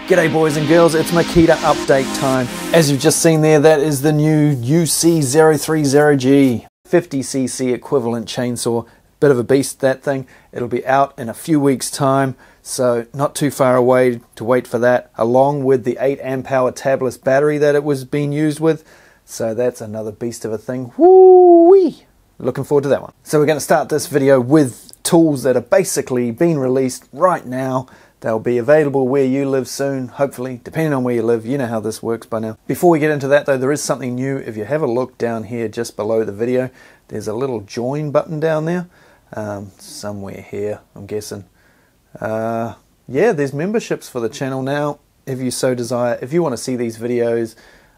G'day boys and girls, it's Makita update time. As you've just seen there, that is the new UC030G 50cc equivalent chainsaw. Bit of a beast, that thing. It'll be out in a few weeks time, so not too far away to wait for that, along with the 8 amp hour tabless battery that it was being used with. So that's another beast of a thing. Woo-wee! Looking forward to that one. So we're going to start this video with tools that are basically being released right now. They'll be available where you live soon, hopefully, depending on where you live. You know how this works by now. Before we get into that though, there is something new. If you have a look down here just below the video, there's a little join button down there. Somewhere here, I'm guessing. Yeah, there's memberships for the channel now, if you so desire. If you want to see these videos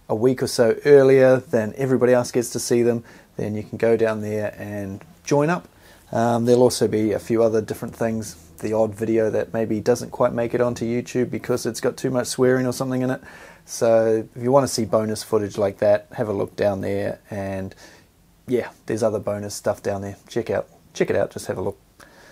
a week or so earlier than everybody else gets to see them, then you can go down there and join up. There'll also be a few other different things. The odd video that maybe doesn't quite make it onto YouTube because it's got too much swearing or something in it. So if you want to see bonus footage like that, have a look down there, and yeah, there's other bonus stuff down there. Check it out, just have a look.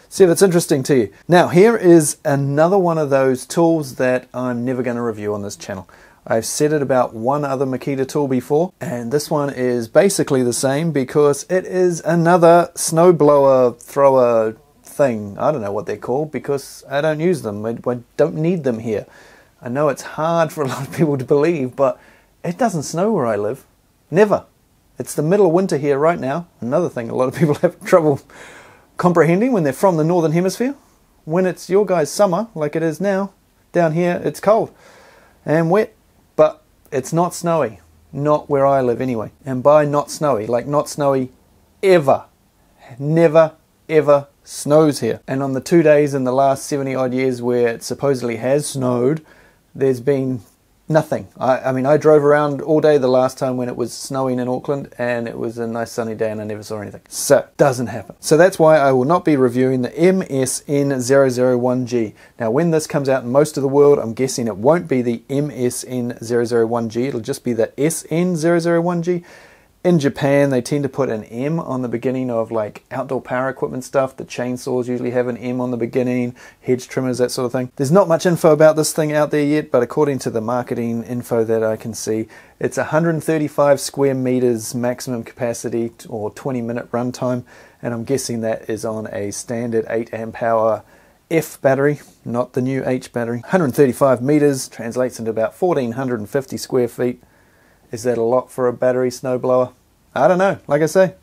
See if it's interesting to you. Now here is another one of those tools that I'm never going to review on this channel. I've said it about one other Makita tool before, and this one is basically the same because it is another snowblower thrower thing. I don't know what they're called because I don't use them. I don't need them here. I know it's hard for a lot of people to believe, but it doesn't snow where I live. Never. It's the middle of winter here right now. Another thing a lot of people have trouble comprehending when they're from the northern hemisphere. When it's your guys' summer, like it is now, down here it's cold and wet, but it's not snowy. Not where I live anyway. And by not snowy, like not snowy ever. Never, ever snows here. And on the 2 days in the last 70 odd years where it supposedly has snowed, there's been nothing. I mean, I drove around all day the last time when it was snowing in Auckland, and it was a nice sunny day and I never saw anything. So, doesn't happen. So that's why I will not be reviewing the MSN001G. Now when this comes out in most of the world, I'm guessing it won't be the MSN001G, it'll just be the SN001G. In Japan, they tend to put an M on the beginning of like outdoor power equipment stuff. The chainsaws usually have an M on the beginning, hedge trimmers, that sort of thing. There's not much info about this thing out there yet, but according to the marketing info that I can see, it's 135 square meters maximum capacity or 20-minute runtime, and I'm guessing that is on a standard 8 amp hour F battery, not the new H battery. 135 meters translates into about 1,450 square feet. Is that a lot for a battery snowblower? I don't know. Like I say,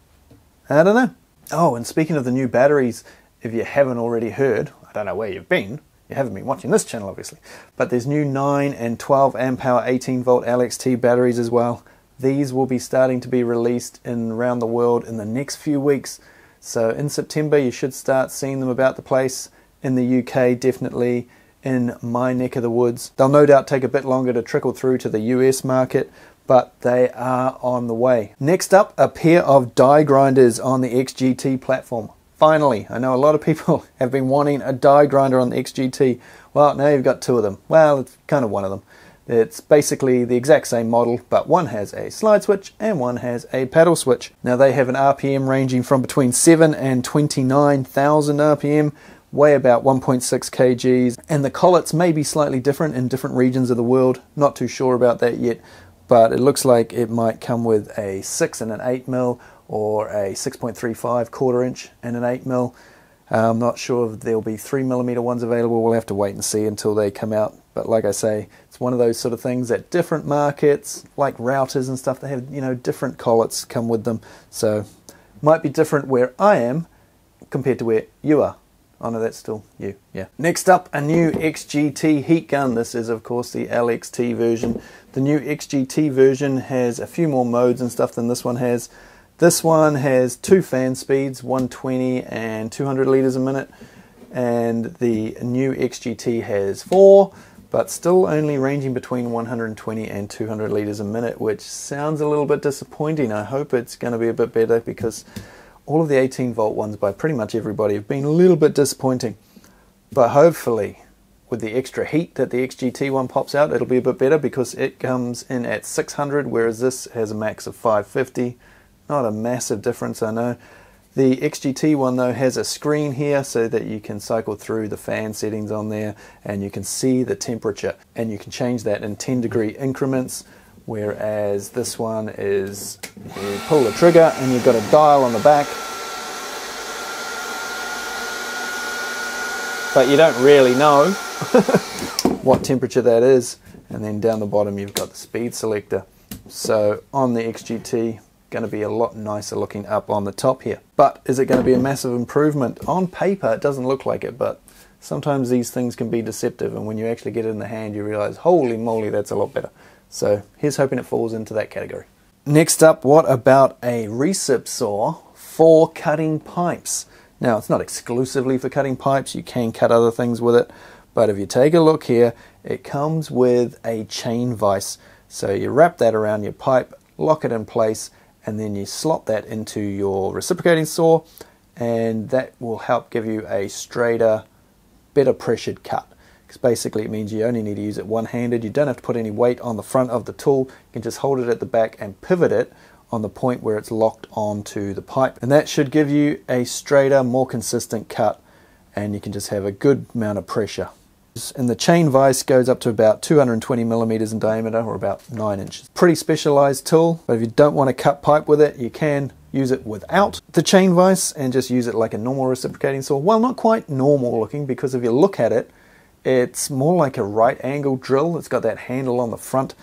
I don't know. Oh, and speaking of the new batteries, if you haven't already heard, I don't know where you've been. You haven't been watching this channel, obviously. But there's new 9 and 12 amp hour 18 volt LXT batteries as well. These will be starting to be released around the world in the next few weeks. So in September, you should start seeing them about the place. In the UK, definitely. In my neck of the woods. They'll no doubt take a bit longer to trickle through to the US market, but they are on the way. Next up, a pair of die grinders on the XGT platform. Finally, I know a lot of people have been wanting a die grinder on the XGT. Well, now you've got two of them. Well, it's kind of one of them. It's basically the exact same model, but one has a slide switch and one has a paddle switch. Now they have an RPM ranging from between 7 and 29,000 RPM, weigh about 1.6 kgs, and the collets may be slightly different in different regions of the world. Not too sure about that yet, but it looks like it might come with a 6 and an 8mm or a 6.35 quarter inch and an 8mm. I'm not sure if there'll be 3mm ones available. We'll have to wait and see until they come out. But like I say, it's one of those sort of things that different markets, like routers and stuff, they have, you know, different collets come with them. So might be different where I am compared to where you are. Oh no, that's still you, yeah. Next up, a new XGT heat gun. This is of course the LXT version. The new XGT version has a few more modes and stuff than this one has. This one has 2 fan speeds, 120 and 200 liters a minute. And the new XGT has 4, but still only ranging between 120 and 200 liters a minute, which sounds a little bit disappointing. I hope it's going to be a bit better because all of the 18 volt ones by pretty much everybody have been a little bit disappointing. But hopefully with the extra heat that the XGT one pops out, it'll be a bit better because it comes in at 600, whereas this has a max of 550. Not a massive difference, I know. The XGT one though has a screen here so that you can cycle through the fan settings on there and you can see the temperature and you can change that in 10-degree increments, whereas this one is you pull the trigger and you've got a dial on the back, but you don't really know what temperature that is, and then down the bottom you've got the speed selector. So on the XGT, going to be a lot nicer looking up on the top here. But is it going to be a massive improvement? On paper it doesn't look like it, but sometimes these things can be deceptive, and when you actually get it in the hand you realize, holy moly, that's a lot better. So here's hoping it falls into that category. Next up, what about a Recip saw for cutting pipes? Now, it's not exclusively for cutting pipes, you can cut other things with it, but if you take a look here, it comes with a chain vise. So you wrap that around your pipe, lock it in place, and then you slot that into your reciprocating saw, and that will help give you a straighter, better pressured cut. Because basically it means you only need to use it one-handed. You don't have to put any weight on the front of the tool. You can just hold it at the back and pivot it on the point where it's locked onto the pipe. And that should give you a straighter, more consistent cut, and you can just have a good amount of pressure. And the chain vise goes up to about 220 millimeters in diameter, or about 9 inches. Pretty specialized tool, but if you don't want to cut pipe with it, you can use it without the chain vise and just use it like a normal reciprocating saw. Well, not quite normal looking, because if you look at it, it's more like a right angle drill. It's got that handle on the front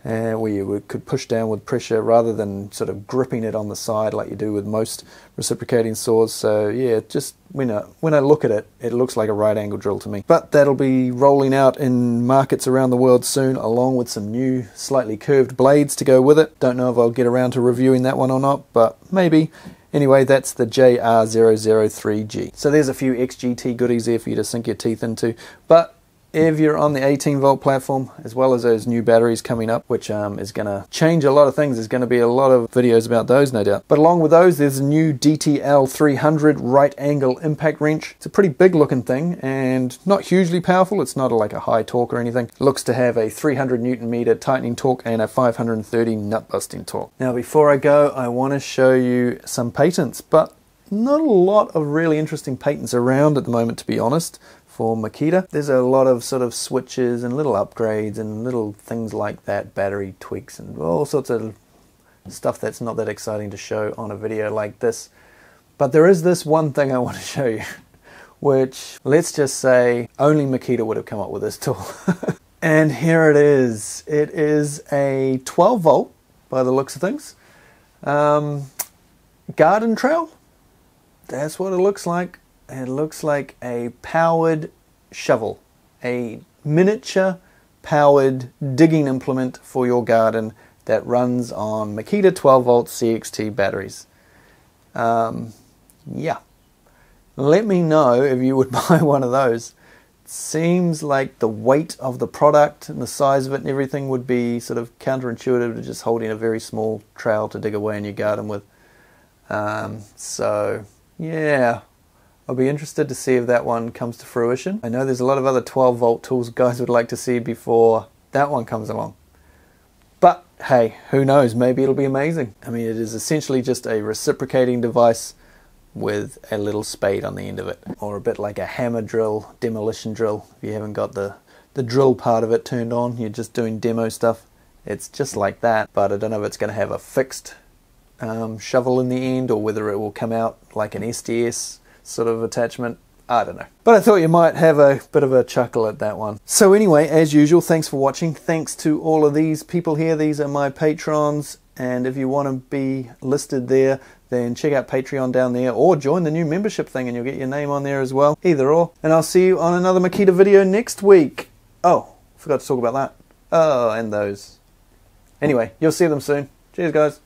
where you could push down with pressure rather than sort of gripping it on the side like you do with most reciprocating saws. So yeah, just when I look at it, it looks like a right angle drill to me. But that'll be rolling out in markets around the world soon, along with some new slightly curved blades to go with it. Don't know if I'll get around to reviewing that one or not, but maybe. Anyway, that's the JR003G. So there's a few XGT goodies there for you to sink your teeth into. But if you're on the 18-volt platform, as well as those new batteries coming up, which is going to change a lot of things. There's going to be a lot of videos about those, no doubt. But along with those, there's a new DTL300 right angle impact wrench. It's a pretty big looking thing and not hugely powerful. It's not like a high torque or anything. It looks to have a 300 Newton meter tightening torque and a 530 nut busting torque. Now before I go, I want to show you some patents, but not a lot of really interesting patents around at the moment, to be honest. For Makita, there's a lot of sort of switches and little upgrades and little things like that, battery tweaks and all sorts of stuff that's not that exciting to show on a video like this. But there is this one thing I want to show you, which, let's just say, only Makita would have come up with this tool. And here it is. It is a 12 volt by the looks of things. Garden trowel. That's what it looks like. It looks like a powered shovel, a miniature powered digging implement for your garden that runs on Makita 12 volt CXT batteries. Yeah, let me know if you would buy one of those. It seems like the weight of the product and the size of it and everything would be sort of counterintuitive to just holding a very small trowel to dig away in your garden with. So yeah, I'll be interested to see if that one comes to fruition. I know there's a lot of other 12 volt tools guys would like to see before that one comes along. But hey, who knows, maybe it'll be amazing. I mean, it is essentially just a reciprocating device with a little spade on the end of it. Or a bit like a hammer drill, demolition drill. If you haven't got the drill part of it turned on, you're just doing demo stuff. It's just like that, but I don't know if it's going to have a fixed shovel in the end or whether it will come out like an SDS sort of attachment. I don't know. But I thought you might have a bit of a chuckle at that one. So anyway, as usual, thanks for watching. Thanks to all of these people here. These are my patrons. And if you want to be listed there, then check out Patreon down there or join the new membership thing and you'll get your name on there as well. Either or. And I'll see you on another Makita video next week. Oh, forgot to talk about that. Oh, and those. Anyway, you'll see them soon. Cheers, guys.